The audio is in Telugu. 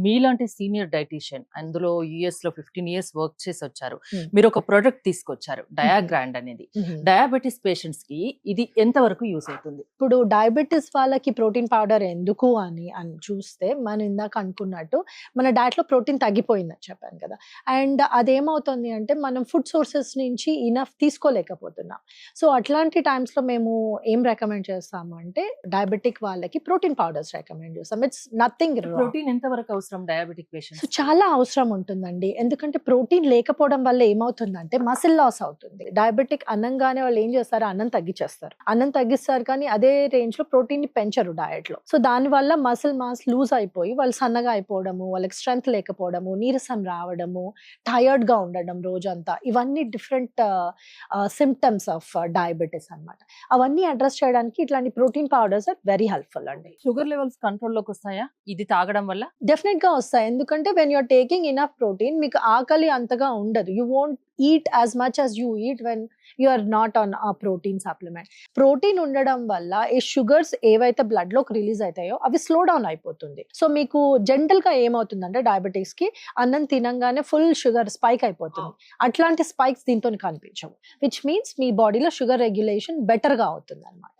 మీలాంటి సీనియర్ డైటీషియన్ అందులో యుఎస్ లో 15 ఇయర్స్ వర్క్ చేసి వచ్చారు. Hmm. మీరు ఒక ప్రొడక్ట్ తీసుకొచ్చారు డయాగ్రాండ్ అనేది. డయాబెటీస్ పేషెంట్స్ కి ఇది ఎంత వరకు యూస్ అవుతుంది? ఇప్పుడు డయాబెటీస్ వాళ్ళకి ప్రోటీన్ పౌడర్ ఎందుకు అని చూస్తే మనం ఇందాక అనుకున్నట్టు మన డైట్ లో ప్రోటీన్ తగ్గిపోయిందని చెప్పాను కదా. అండ్ అదేమవుతుంది అంటే మనం ఫుడ్ సోర్సెస్ నుంచి ఇనఫ్ తీసుకోలేకపోతున్నాం. సో అట్లాంటి టైమ్స్ లో మేము ఏం రికమెండ్ చేస్తాము అంటే డయాబెటిక్ వాళ్ళకి ప్రోటీన్ పౌడర్స్ రికమెండ్ చేస్తాం. It's nothing. ప్రోటీన్ ఎంత వరకు అవసరం డయాబెటిక్ సో పేషెంట్స్? చాలా అవసరం ఉంటుందండి. ఎందుకంటే ప్రోటీన్ లేకపోవడం వల్ల ఏమవుతుందంటే మసిల్ లాస్ అవుతుంది. డయాబెటిక్ అన్నంగానే వాళ్ళు ఏం చేస్తారు, అన్నం తగ్గించేస్తారు. అన్నం తగ్గిస్తారు కానీ అదే రేంజ్ లో ప్రోటీన్ ని పెంచరు డయట్ లో. సో దాని వల్ల మసిల్ మాస్ లూజ్ అయిపోయి వాళ్ళు సన్నగా అయిపోవడము, వాళ్ళకి స్ట్రెంగ్త్ లేకపోవడము, నీరసం రావడము, టైర్డ్ గా ఉండడం రోజంతా, ఇవన్నీ డిఫరెంట్ సిమ్టమ్స్ ఆఫ్ డయాబెటీస్ అన్నమాట. అవన్నీ అడ్రస్ చేయడానికి ఇట్లాంటి protein powders are very helpful అండి. షుగర్ లెవెల్స్ కంట్రోల్ లోకి వస్తాయా ఇది తాగడం వల్ల? డెఫినెట్ గా వస్తాయి. ఎందుకంటే when you're taking enough protein మీకు ఆకలి అంతగా ఉండదు. You won't eat as much as you eat when you are not on a protein supplement. Protein ఉండడం వల్ల ఈ షుగర్స్ ఏవైతే బ్లడ్ లోకి రిలీజ్ అవుతాయో అవి స్లో డౌన్ అయిపోతుంది. సో మీకు జనరల్ గా ఏమవుతుందంటే డయాబెటిక్స్ కి అన్నం తినంగానే ఫుల్ షుగర్ స్పైక్ అయిపోతుంది. అట్లాంటి స్పైక్స్ దీంతో కనిపించవు. విచ్ మీన్స్ మీ బాడీలో షుగర్ రెగ్యులేషన్ బెటర్ గా అవుతుంది అనమాట.